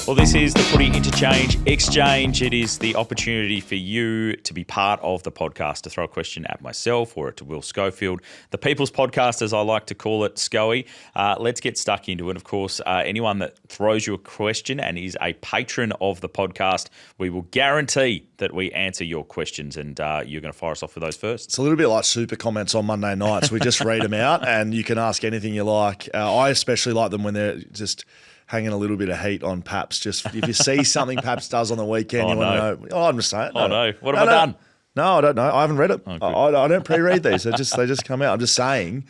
Well, this is the Footy Interchange Exchange. It is the opportunity for you to be part of the podcast, to throw a question at myself or to Will Schofield, the People's Podcast, as I like to call it, Schoey. Let's get stuck into it. Of course, anyone that throws you a question and is a patron of the podcast, we will guarantee that we answer your questions, and you're going to fire us off with those first. It's a little bit like super comments on Monday nights. We just read them out and you can ask anything you like. I especially like them when they're just hanging a little bit of heat on Paps. Just if you see something Paps does on the weekend, you want to know. Oh, I'm just saying. What have I done? No, I don't know. I haven't read it. Oh, I don't pre-read these. They just come out. I'm just saying.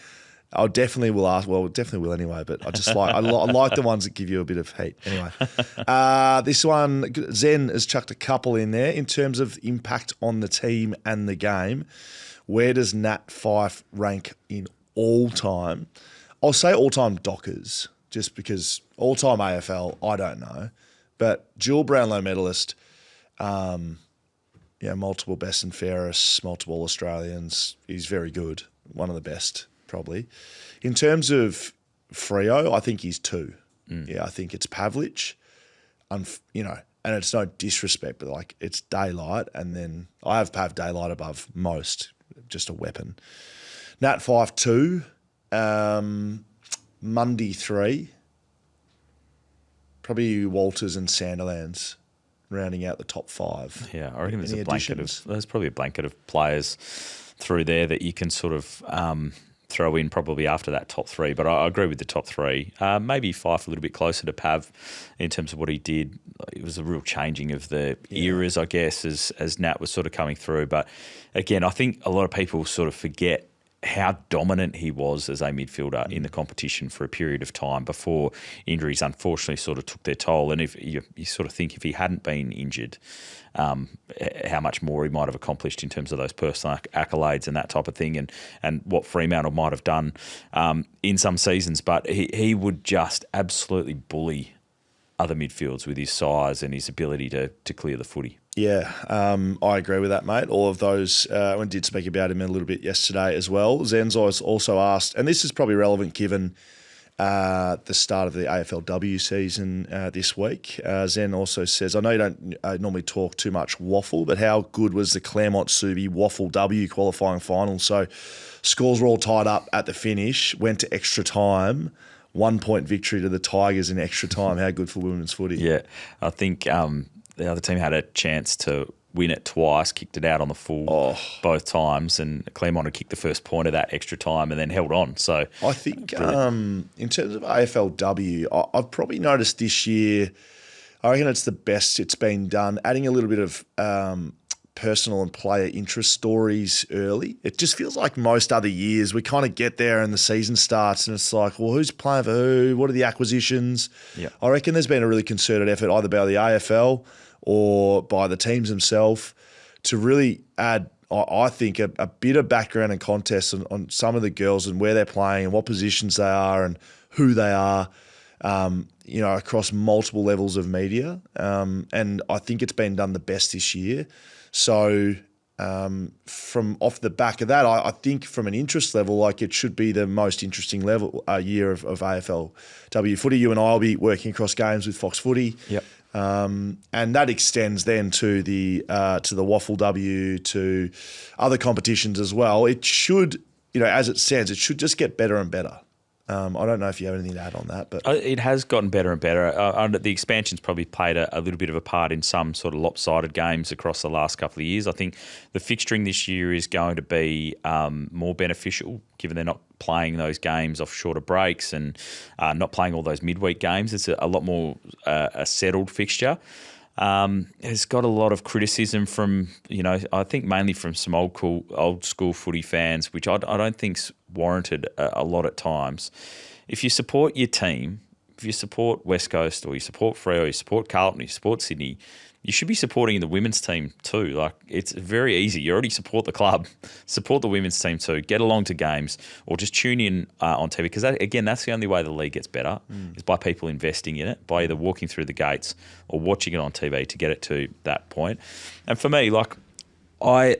I definitely will ask. Well, definitely will anyway. But I like the ones that give you a bit of heat. Anyway, this one, Zen has chucked a couple in there in terms of impact on the team and the game. Where does Nat Fyfe rank in all time? I'll say all time Dockers, just because all time AFL, I don't know, but dual Brownlow medalist, multiple best and fairest, multiple Australians. He's very good, one of the best. Probably. In terms of Freo, I think he's two. Yeah, I think it's Pavlich, and it's no disrespect, but like it's Daylight, and then I have Pav Daylight above most, just a weapon. Nat Fyfe 2, Mundy 3, probably Walters and Sandilands rounding out the top 5. Yeah, I reckon there's probably a blanket of players through there that you can sort of throw in probably after that top 3, but I agree with the top 3. Maybe Fyfe a little bit closer to Pav in terms of what he did. It was a real changing of the eras, I guess, as Nat was sort of coming through. But again, I think a lot of people sort of forget how dominant he was as a midfielder in the competition for a period of time before injuries unfortunately sort of took their toll. And if you sort of think if he hadn't been injured, how much more he might have accomplished in terms of those personal accolades and that type of thing, and what Fremantle might have done in some seasons. But he would just absolutely bully other midfields with his size and his ability to clear the footy. Yeah, I agree with that, mate. All of those, we did speak about him a little bit yesterday as well. Zen's also asked, and this is probably relevant given the start of the AFLW season this week. Zen also says, I know you don't normally talk too much waffle, but how good was the Claremont-Subi Waffle W qualifying final? So scores were all tied up at the finish, went to extra time, 1 point victory to the Tigers in extra time. How good for women's footy? Yeah, I think the other team had a chance to win it twice, kicked it out on the full both times, and Claremont had kicked the first point of that extra time and then held on. So I think in terms of AFLW, I've probably noticed this year, I reckon it's the best it's been done, adding a little bit of personal and player interest stories early. It just feels like most other years we kind of get there and the season starts and it's like, well, who's playing for who? What are the acquisitions? Yeah. I reckon there's been a really concerted effort either by the AFL or by the teams themselves to really add, I think, a bit of background and context on some of the girls and where they're playing and what positions they are and who they are, across multiple levels of media. And I think it's been done the best this year. So from off the back of that, I think from an interest level, like it should be the most interesting year of AFLW footy. You and I will be working across games with Fox Footy. Yep. And that extends then to the Waffle W, to other competitions as well. It should, as it stands, it should just get better and better. I don't know if you have anything to add on that, but it has gotten better and better. The expansion's probably played a little bit of a part in some sort of lopsided games across the last couple of years. I think the fixturing this year is going to be more beneficial, given they're not playing those games off shorter breaks and not playing all those midweek games. It's a lot more a settled fixture. It's got a lot of criticism from, I think mainly from some old school footy fans, which I don't think's warranted a lot at times. If you support your team, if you support West Coast or you support Freo, you support Carlton, you support Sydney, you should be supporting the women's team too. Like, it's very easy. You already support the club, support the women's team too. Get along to games or just tune in on TV, because that's the only way the league gets better is by people investing in it, by either walking through the gates or watching it on TV to get it to that point. And for me, like, I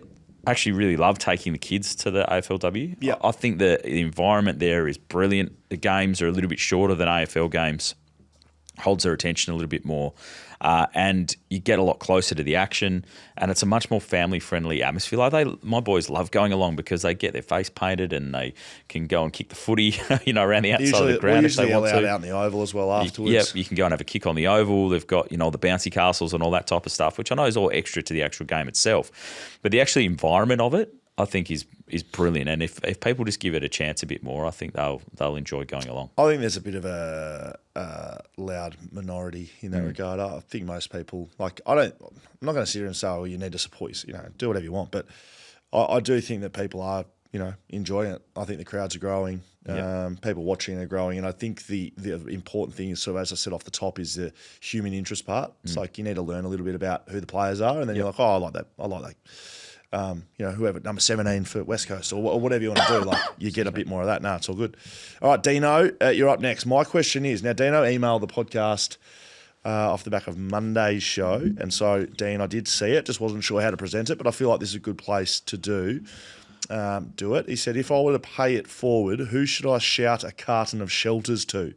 actually really love taking the kids to the AFLW. Yeah. I think the environment there is brilliant. The games are a little bit shorter than AFL games. holds their attention a little bit more, and you get a lot closer to the action, and it's a much more family-friendly atmosphere. Like my boys love going along because they get their face painted and they can go and kick the footy, around the outside of the ground if they want to. Out in the oval as well afterwards. Yep, you can go and have a kick on the oval. They've got the bouncy castles and all that type of stuff, which I know is all extra to the actual game itself, but the actual environment of it, I think is brilliant, and if people just give it a chance a bit more, I think they'll enjoy going along. I think there's a bit of a loud minority in that regard. I think most people I'm not going to sit here and say, "Oh, you need to support do whatever you want," but I do think that people are enjoying it. I think the crowds are growing, people watching are growing, and I think the important thing is sort of, as I said off the top, is the human interest part. It's like you need to learn a little bit about who the players are, and then you're like, "Oh, I like that." Whoever, number 17 for West Coast or whatever you want to do, you get a bit more of that. No, it's all good. All right, Dino, you're up next. My question is, now Dino emailed the podcast off the back of Monday's show, and so, Dean, I did see it, just wasn't sure how to present it, but I feel like this is a good place to do it. He said, if I were to pay it forward, who should I shout a carton of shelters to?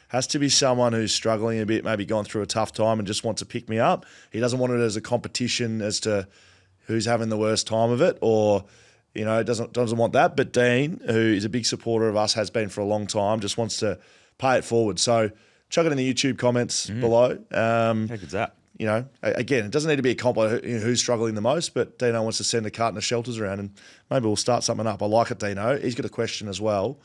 Has to be someone who's struggling a bit, maybe gone through a tough time and just wants to pick me up. He doesn't want it as a competition as to who's having the worst time of it, or doesn't want that. But Dean, who is a big supporter of us, has been for a long time, just wants to pay it forward. So chuck it in the YouTube comments below. How good's that? Again, it doesn't need to be a comp who's struggling the most, but Dino wants to send a carton of shelters around, and maybe we'll start something up. I like it, Dino. He's got a question as well.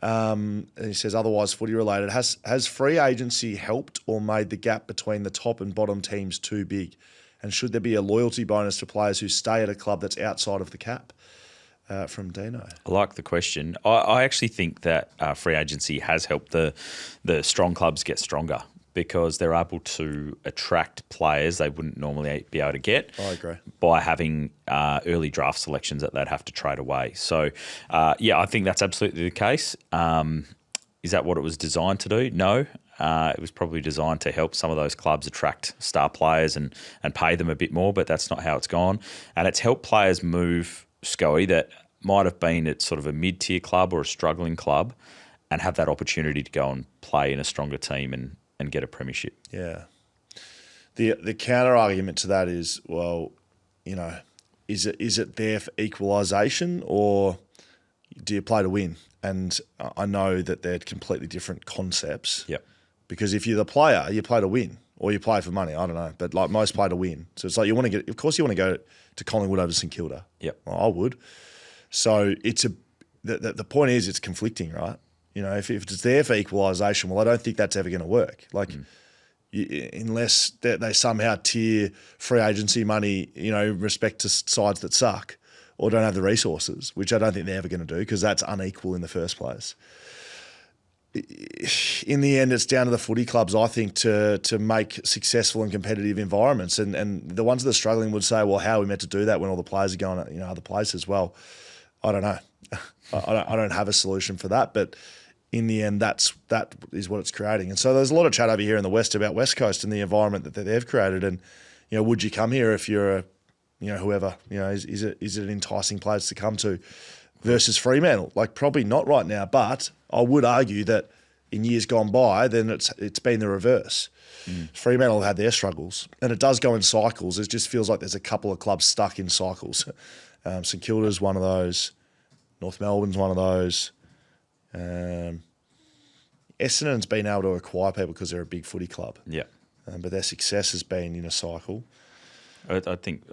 And he says, otherwise footy related, has free agency helped or made the gap between the top and bottom teams too big? And should there be a loyalty bonus for players who stay at a club that's outside of the cap? From Dino. I like the question. I actually think that free agency has helped the strong clubs get stronger because they're able to attract players they wouldn't normally be able to get. I agree. By having early draft selections that they'd have to trade away. So, I think that's absolutely the case. Is that what it was designed to do? No. It was probably designed to help some of those clubs attract star players and pay them a bit more, but that's not how it's gone. And it's helped players move, Schoey, that might have been at sort of a mid-tier club or a struggling club and have that opportunity to go and play in a stronger team and get a premiership. Yeah. The counter argument to that is, well, is it there for equalisation or do you play to win? And I know that they're completely different concepts. Yep. Because if you're the player, you play to win, or you play for money. I don't know, but most play to win. So it's like you want to get. Of course, you want to go to Collingwood over St Kilda. Yep. Well, I would. So the point is it's conflicting, right? If it's there for equalisation, well, I don't think that's ever going to work. Unless they somehow tier free agency money, respect to sides that suck or don't have the resources, which I don't think they're ever going to do because that's unequal in the first place. In the end, it's down to the footy clubs, I think, to make successful and competitive environments. And the ones that are struggling would say, well, how are we meant to do that when all the players are going other places? Well, I don't know. I don't have a solution for that. But in the end, that is what it's creating. And so there's a lot of chat over here in the West about West Coast and the environment that they've created. And, would you come here if you're whoever, is it an enticing place to come to versus Fremantle? Probably not right now, but I would argue that in years gone by, then it's been the reverse. Fremantle had their struggles, and it does go in cycles. It just feels like there's a couple of clubs stuck in cycles. St Kilda's one of those. North Melbourne's one of those. Essendon's been able to acquire people because they're a big footy club. Yeah. But their success has been in a cycle. I think,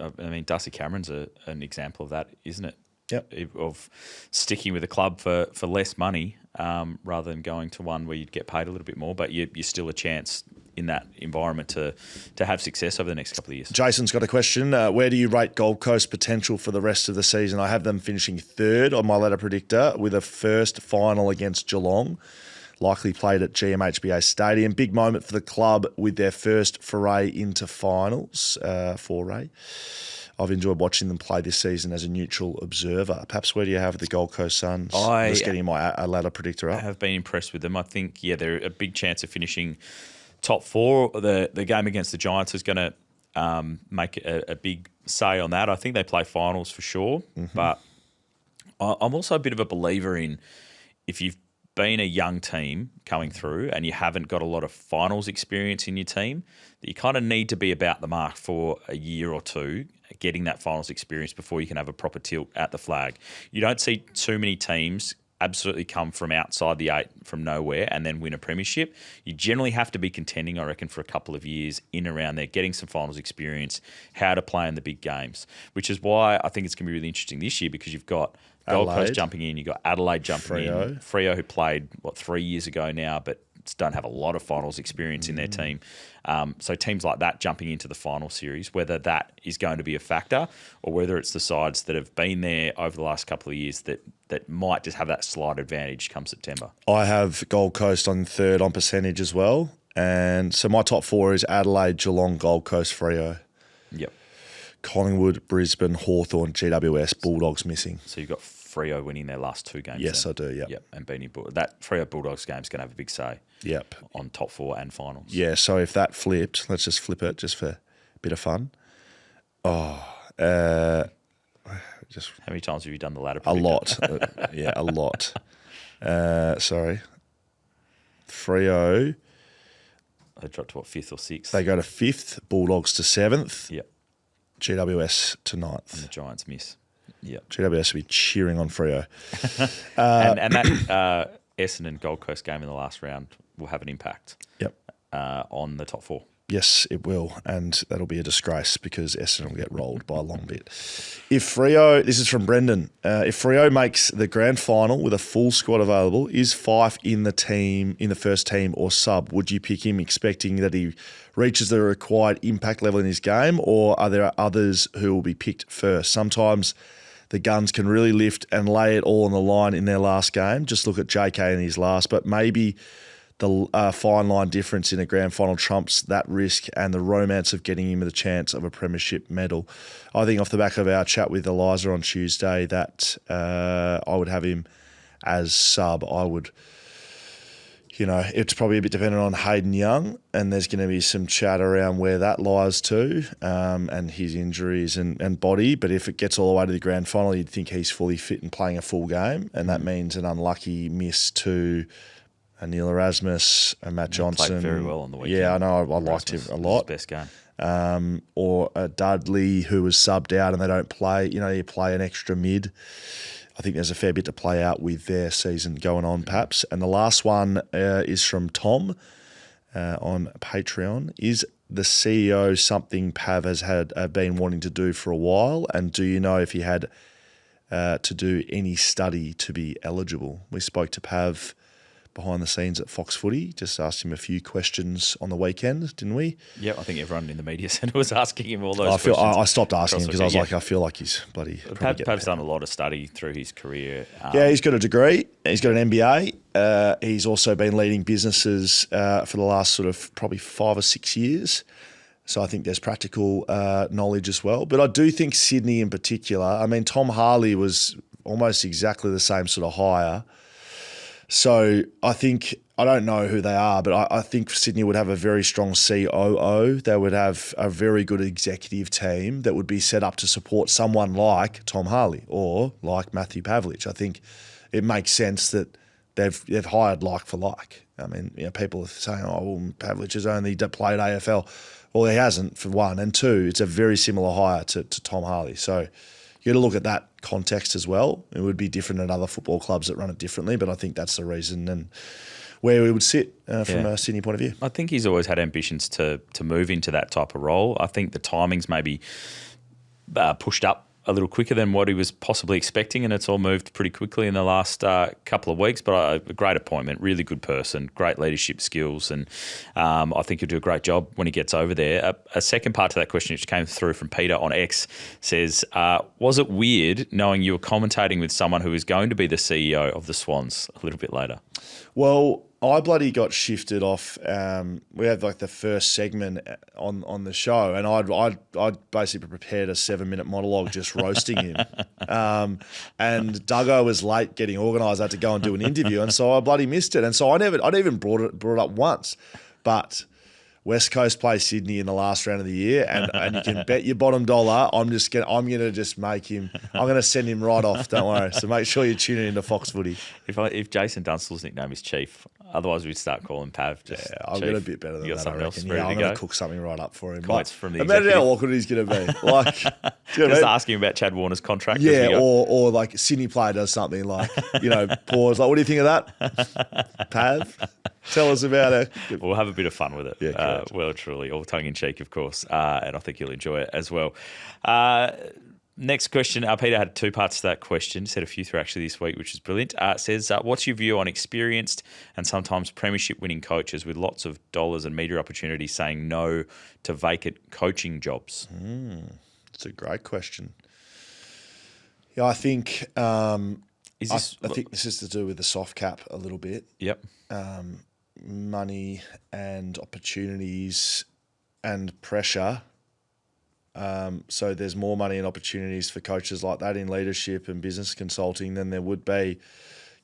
Darcy Cameron's an example of that, isn't it? Yep. Of sticking with a club for less money rather than going to one where you'd get paid a little bit more, but you're still a chance in that environment to have success over the next couple of years. Jason's got a question. Where do you rate Gold Coast potential for the rest of the season? I have them finishing third on my ladder predictor with a first final against Geelong, likely played at GMHBA Stadium. Big moment for the club with their first foray into finals. I've enjoyed watching them play this season as a neutral observer. Perhaps where do you have the Gold Coast Suns? Just getting my ladder predictor up. I have been impressed with them. I think, they're a big chance of finishing top four. The game against the Giants is going to make a big say on that. I think they play finals for sure, but I'm also a bit of a believer in if you've been a young team coming through and you haven't got a lot of finals experience in your team, that you kind of need to be about the mark for a year or two, getting that finals experience before you can have a proper tilt at the flag. You don't see too many teams absolutely come from outside the 8 from nowhere and then win a premiership. You generally have to be contending, I reckon, for a couple of years in around there, getting some finals experience, how to play in the big games, which is why I think it's going to be really interesting this year because you've got Gold Coast jumping in, you've got Adelaide jumping in, Freo who played, 3 years ago now, but don't have a lot of finals experience in their team. So teams like that jumping into the final series, whether that is going to be a factor or whether it's the sides that have been there over the last couple of years that might just have that slight advantage come September. I have Gold Coast on third on percentage as well. And so my top 4 is Adelaide, Geelong, Gold Coast, Freo. Yep. Collingwood, Brisbane, Hawthorn, GWS, Bulldogs missing. So you've got Freo winning their last 2 games. Yes, then. I do, Yep, and beating that Freo Bulldogs game is going to have a big say. Yep. On top 4 and finals. Yeah, so if that flipped, let's just flip it just for a bit of fun. How many times have you done the ladder A predictor? lot. Yeah, a lot. Sorry. Freo, They dropped to 5th or 6th? they go to 5th, Bulldogs to 7th, Yep, GWS to and 9th. the Giants miss. Yep. GWS will be cheering on Freo. And that Essendon Gold Coast game in the last round will have an impact Yep. on the top 4. Yes, it will, and that'll be a disgrace because Essendon will get rolled by a long bit. If Freo, this is from Brendan, if Freo makes the grand final with a full squad available, is Fife in the first team or sub? Would you pick him expecting that he reaches the required impact level in his game, or are there others who will be picked first? Sometimes the Guns can really lift and lay it all on the line in their last game. Just look at JK in his last, but maybe the fine line difference in a grand final trumps that risk and the romance of getting him the chance of a premiership medal. I think off the back of our chat with Eliza on Tuesday that I would have him as sub. I would, it's probably a bit dependent on Hayden Young, and there's going to be some chat around where that lies too, and his injuries and body. But if it gets all the way to the grand final, you'd think he's fully fit and playing a full game, and that means an unlucky miss to Neil Erasmus and Matt Johnson. Played very well on the weekend. Yeah, I know. I liked him a lot. His best game. Or a Dudley who was subbed out and they don't play. You play an extra mid. I think there's a fair bit to play out with their season going on, Paps. And the last one is from Tom on Patreon. Is the CEO something Pav has been wanting to do for a while? And do you know if he had to do any study to be eligible? We spoke to Pav behind the scenes at Fox Footy, just asked him a few questions on the weekend, didn't we? Yeah, I think everyone in the media centre was asking him all those questions. I stopped asking him because I was like, I feel like he's bloody... Pav's done a lot of study through his career. Yeah, he's got a degree. He's got an MBA. He's also been leading businesses for the last sort of probably 5 or 6 years. So I think there's practical knowledge as well. But I do think Sydney in particular, I mean, Tom Harley was almost exactly the same sort of hire. So I don't know who they are, but I think Sydney would have a very strong COO. They would have a very good executive team that would be set up to support someone like Tom Harley or like Matthew Pavlich. I think it makes sense that they've hired like for like. I mean, people are saying, Pavlich has only played AFL. Well, he hasn't, for one. And two, it's a very similar hire to Tom Harley. So you got to look at that context as well. It would be different at other football clubs that run it differently, but I think that's the reason and where we would sit from a Sydney point of view. I think he's always had ambitions to move into that type of role. I think the timing's maybe pushed up a little quicker than what he was possibly expecting, and it's all moved pretty quickly in the last couple of weeks. But a great appointment, really good person, great leadership skills, and I think he'll do a great job when he gets over there. A second part to that question, which came through from Peter on X, says, was it weird knowing you were commentating with someone who is going to be the CEO of the Swans a little bit later? Well, I bloody got shifted off. We had like the first segment on the show, and I'd basically prepared a 7-minute monologue just roasting him. And Duggo was late getting organised. I had to go and do an interview, and so I bloody missed it. And so I'd even brought it up once, but West Coast play Sydney in the last round of the year, and you can bet your bottom dollar I'm gonna just make him. I'm gonna send him right off. Don't worry. So make sure you're tuning into Fox Footy. If Jason Dunstall's nickname is Chief, otherwise we'd start calling Pav. Just I've got a bit better than you got that. Something I else reckon. ready Yeah, I'm to gonna go? cook something right up for him. Comments from the imagine executive. how awkward he's gonna be. Like, do you know what I Just mean? asking about Chad Warner's contract. Yeah, or like Sydney player does something like, pause. Like, what do you think of that, Pav? Tell us about it. We'll have a bit of fun with it. Yeah, well, truly, all tongue in cheek, of course, and I think you'll enjoy it as well. Next question. Peter had 2 parts to that question. Said a few through actually this week, which is brilliant. Says, what's your view on experienced and sometimes premiership-winning coaches with lots of dollars and media opportunities saying no to vacant coaching jobs? It's a great question. Yeah, I think I think this is to do with the soft cap a little bit. Yep. Money and opportunities and pressure. So there's more money and opportunities for coaches like that in leadership and business consulting than there would be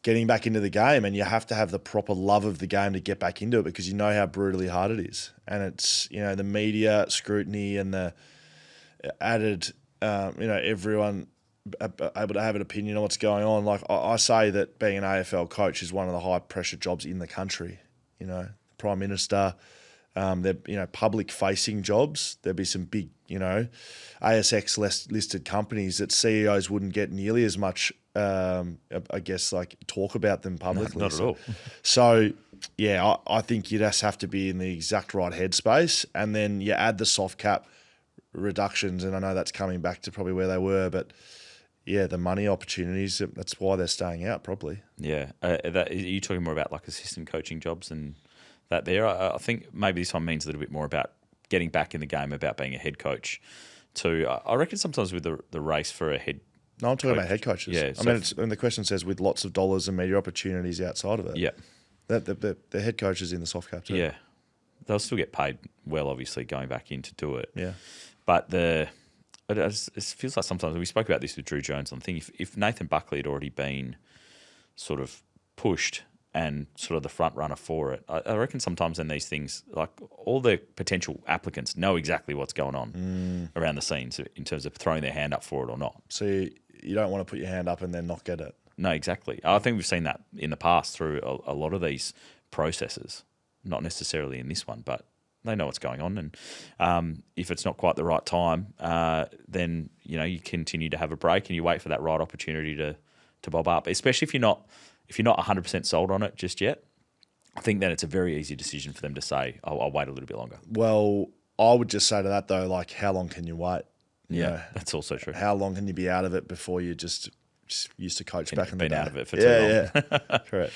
getting back into the game. And you have to have the proper love of the game to get back into it because you know how brutally hard it is. And it's, the media scrutiny and the added, everyone able to have an opinion on what's going on. Like I say that being an AFL coach is one of the high pressure jobs in the country. Prime Minister, they're public facing jobs. There'd be some big, ASX listed companies that CEOs wouldn't get nearly as much, I guess, like talk about them publicly. Not at all. So, yeah, I think you just have to be in the exact right headspace, and then you add the soft cap reductions, and I know that's coming back to probably where they were, but yeah, the money opportunities, that's why they're staying out probably. Yeah. Are you talking more about like assistant coaching jobs and that there? I think maybe this one means a little bit more about getting back in the game, about being a head coach too. I reckon sometimes with the race for a head No, I'm talking about head coaches. Yeah, and the question says with lots of dollars and media opportunities outside of it. Yeah. The head coaches in the soft cap too. Yeah. They'll still get paid well, obviously, going back in to do it. Yeah. But it feels like sometimes, we spoke about this with Drew Jones on the thing, if Nathan Buckley had already been sort of pushed and sort of the front runner for it, I reckon sometimes in these things, like all the potential applicants know exactly what's going on around the scenes in terms of throwing their hand up for it or not. So you don't want to put your hand up and then not get it. No, exactly. I think we've seen that in the past through a lot of these processes, not necessarily in this one, but they know what's going on. And if it's not quite the right time, then you continue to have a break and you wait for that right opportunity to bob up, especially if you're not 100% sold on it just yet. I think then it's a very easy decision for them to say, I'll wait a little bit longer. Well, I would just say to that though, like, how long can you wait? That's also true. How long can you be out of it before you just used to coach back in the day? Been out of it for too long. Yeah, correct.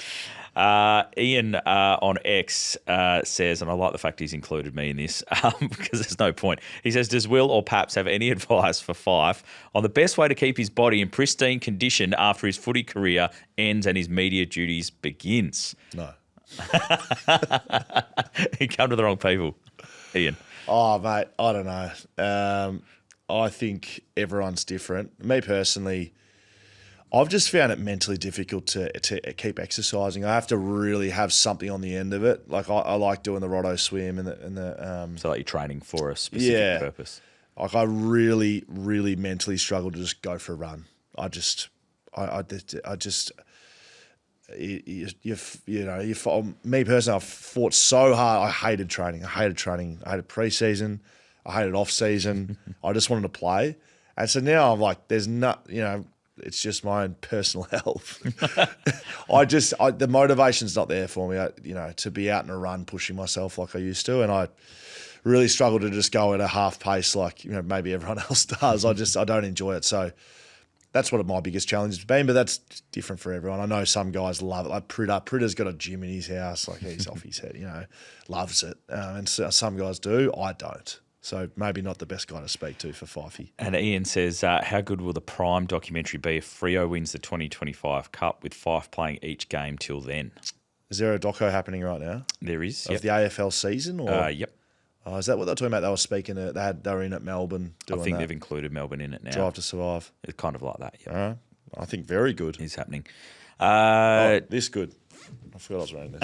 Ian on X says, and I like the fact he's included me in this because there's no point. He says, does Will or Paps have any advice for Fife on the best way to keep his body in pristine condition after his footy career ends and his media duties begins? No. You come to the wrong people, Ian. Oh, mate, I don't know. I think everyone's different. Me personally, I've just found it mentally difficult to keep exercising. I have to really have something on the end of it. Like I like doing the Roto swim and the so like you're training for a specific purpose. Like I really, really mentally struggle to just go for a run. Me personally, I've fought so hard. I hated training. I hated pre-season. I hated off-season. I just wanted to play. And so now I'm like, there's not, it's just my own personal health. The motivation's not there for me, to be out in a run pushing myself like I used to. And I really struggle to just go at a half pace like, maybe everyone else does. I don't enjoy it. So that's what my biggest challenge has been, but that's different for everyone. I know some guys love it. Like Pritter's got a gym in his house. Like he's off his head, loves it. And so some guys do. I don't. So maybe not the best guy to speak to for Fifey. And Ian says, how good will the Prime documentary be if Freo wins the 2025 Cup with Fife playing each game till then? Is there a doco happening right now? There is. Of the AFL season? Or? Yep. Oh, is that what they're talking about? They were speaking. They were in at Melbourne doing that. I think they've included Melbourne in it now. Drive to Survive. It's kind of like that, yeah. I think very good. It's happening. This good. I forgot I was running this.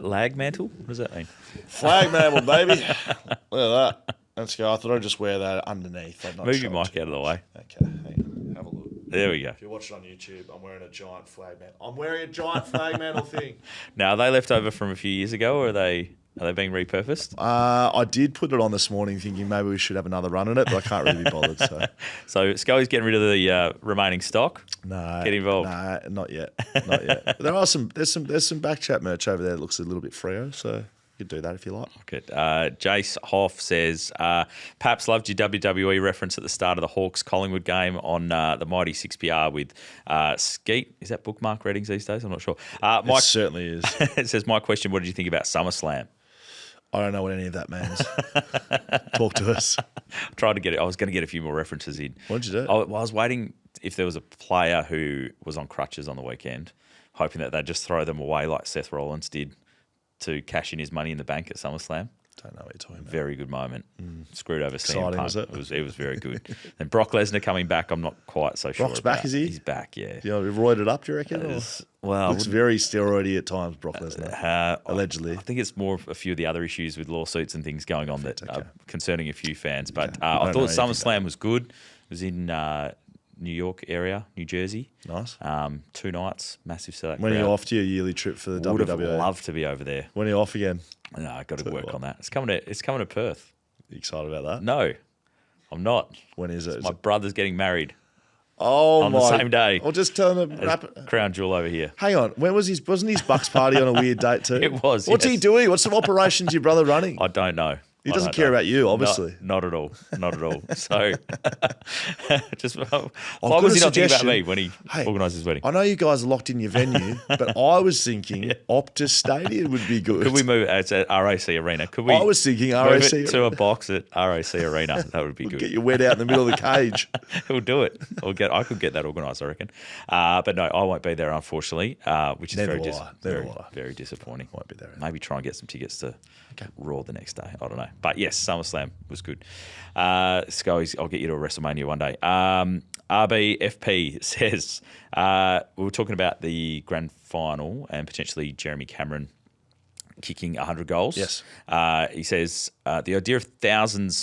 Lag mantle? What does that mean? Flag mantle, baby. Look at that. Let's go. I thought I'd just wear that underneath. I'm not Move your mic out of the way. Okay, hang on. Have a look. There we go. If you're watching on YouTube, I'm wearing a giant flag mantle. I'm wearing a giant flag mantle thing. Now, are they left over from a few years ago, or are they being repurposed? I did put it on this morning thinking maybe we should have another run at it, but I can't really be bothered. So Schoey's getting rid of the remaining stock. No, Get involved. No, not yet. Not yet. But there's some BackChat merch over there that looks a little bit Freo, so you could do that if you like. Good. Jace Hoff says, Paps loved your WWE reference at the start of the Hawks-Collingwood game on the mighty 6PR with Skeet. Is that bookmark ratings these days? I'm not sure. Mike, It certainly is. It says, my question, what did you think about SummerSlam? I don't know what any of that means. Talk to us. I was going to get a few more references in. What did you do? I was waiting if there was a player who was on crutches on the weekend, hoping that they'd just throw them away like Seth Rollins did to cash in his money in the bank at SummerSlam. Don't know what you're talking about. Very good moment. Screwed over CM Exciting, Punk. was it? It was very good. And Brock Lesnar coming back, I'm not quite so sure. Brock's back, about. is he? He's back, yeah. You know, roided up, do you reckon? Looks very steroidy at times, Brock Lesnar. Allegedly. I think it's more of a few of the other issues with lawsuits and things going on that are concerning a few fans. But I thought SummerSlam was good. It was in New York area, New Jersey. Nice. 2 nights, massive sellout. When are you off to your yearly trip for the Would have WWE? loved to be over there. When are you off again? No, I got to work on that. It's coming to Perth. You excited about that? No, I'm not. When is it? My brother's getting married Oh, on my. the same day. I'll just tell him to wrap it. Crown jewel over here. Hang on. When was wasn't his Bucks party on a weird date too? It was, What's yes. he doing? What's some operations your brother running? I don't know. He doesn't care about you, obviously. Not at all. Not at all. So, just why got was a he not thinking about suggestion. me when he organised his wedding? I know you guys are locked in your venue, but I was thinking Optus Stadium would be good. Could we move? It's at RAC Arena. Could we? I was thinking move RAC it to a box at RAC Arena. That would be good. Get your wet out in the middle of the cage. We'll do it. I could get that organised, I reckon. But no, I won't be there, unfortunately, which is Never very, will I. Never will I. very disappointing. Won't be there. Maybe try and get some tickets to Raw the next day. I don't know. But yes, SummerSlam was good. Schoey, I'll get you to a WrestleMania one day. RBFP says, we were talking about the grand final and potentially Jeremy Cameron kicking 100 goals. Yes. He says, the idea of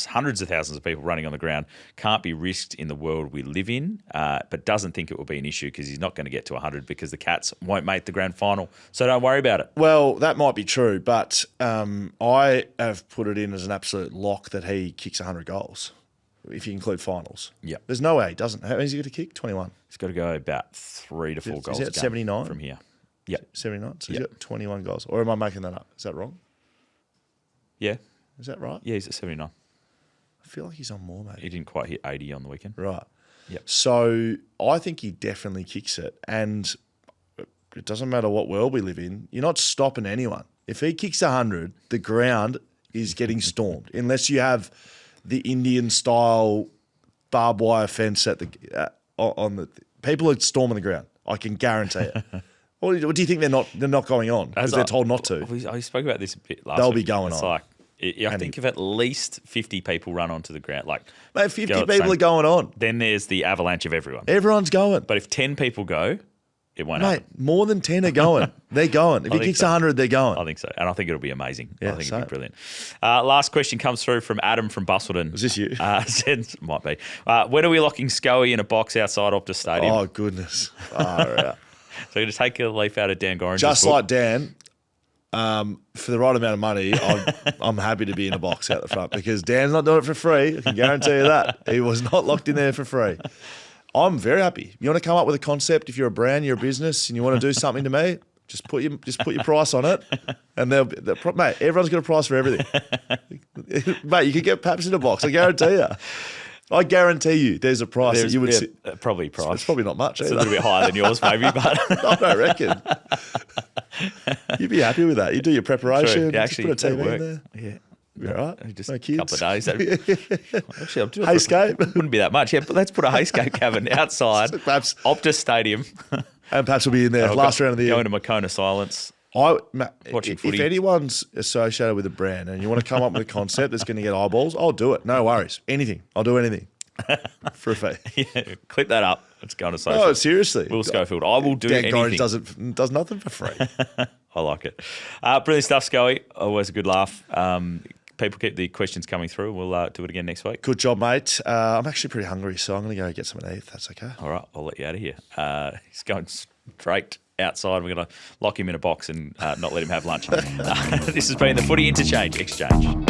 hundreds of thousands of people running on the ground can't be risked in the world we live in, but doesn't think it will be an issue because he's not going to get to 100 because the Cats won't make the grand final. So don't worry about it. Well, that might be true, but I have put it in as an absolute lock that he kicks 100 goals, if you include finals. Yep. There's no way he doesn't. How many is he going to kick? 21. He's got to go about 3 to 4 Is goals that a game 79? from here. Yep. 79? So he's Yep. got 21 goals. Or am I making that up? Is that wrong? Yeah. Is that right? Yeah, he's at 79. I feel like he's on more, maybe. He didn't quite hit 80 on the weekend. Right. Yep. So I think he definitely kicks it. And it doesn't matter what world we live in, you're not stopping anyone. If he kicks 100, the ground is getting stormed, unless you have the Indian-style barbed wire fence at the on the. People are storming the ground. I can guarantee it. What do you think they're not going on because they're told not to? I spoke about this a bit last They'll week. be going it's on. Like, I think if at least 50 people run onto the ground, like Mate, 50 go at the people same- are going on. then there's the avalanche of everyone. Everyone's going. But if 10 people go, it won't Mate, happen. more than 10 are going. They're going. If he think kicks so. 100, they're going. I think so. And I think it'll be amazing. Yeah, I think same. it'll be brilliant. Last question comes through from Adam from Bustleton. Is this you? Says, might be. When are we locking Schoey in a box outside Optus Stadium? Oh, goodness. Far out. So you're going to take a leaf out of Dan Gorringe's Just book? like Dan, for the right amount of money, I'm happy to be in a box out the front because Dan's not doing it for free. I can guarantee you that. He was not locked in there for free. I'm very happy. You want to come up with a concept? If you're a brand, you're a business, and you want to do something to me, just put your price on it, and mate, everyone's got a price for everything. Mate, you could get Paps in a box. I guarantee you. I guarantee you, there's a price that you would. Probably price. It's probably not much. It's Either. a little bit higher than yours, maybe, but I don't reckon. You'd be happy with that. You do your preparation. Yeah, just actually, put a TV that'd in work. there. Yeah. Be all right. Just No a kids. couple of days. Actually, I'll do it. Hayscape. Wouldn't be that much. Yeah, but let's put a hayscape cabin outside Perhaps, Optus Stadium. and perhaps we'll be in there last round of the year. Go into Makona silence. Watching If footy. anyone's associated with a brand and you want to come up with a concept that's going to get eyeballs, I'll do it. No worries. Anything. I'll do anything. for a fee. Yeah, clip that up. Let's go on to social. Oh, seriously. Will Schofield. I will do Dan anything. Gorringe does nothing for free. I like it. Brilliant stuff, Schoey. Always a good laugh. People keep the questions coming through. We'll do it again next week. Good job, mate. I'm actually pretty hungry, so I'm going to go get something to eat, if that's okay. All right, I'll let you out of here. He's going straight outside. We're going to lock him in a box and not let him have lunch. This has been the Footy Interchange Exchange.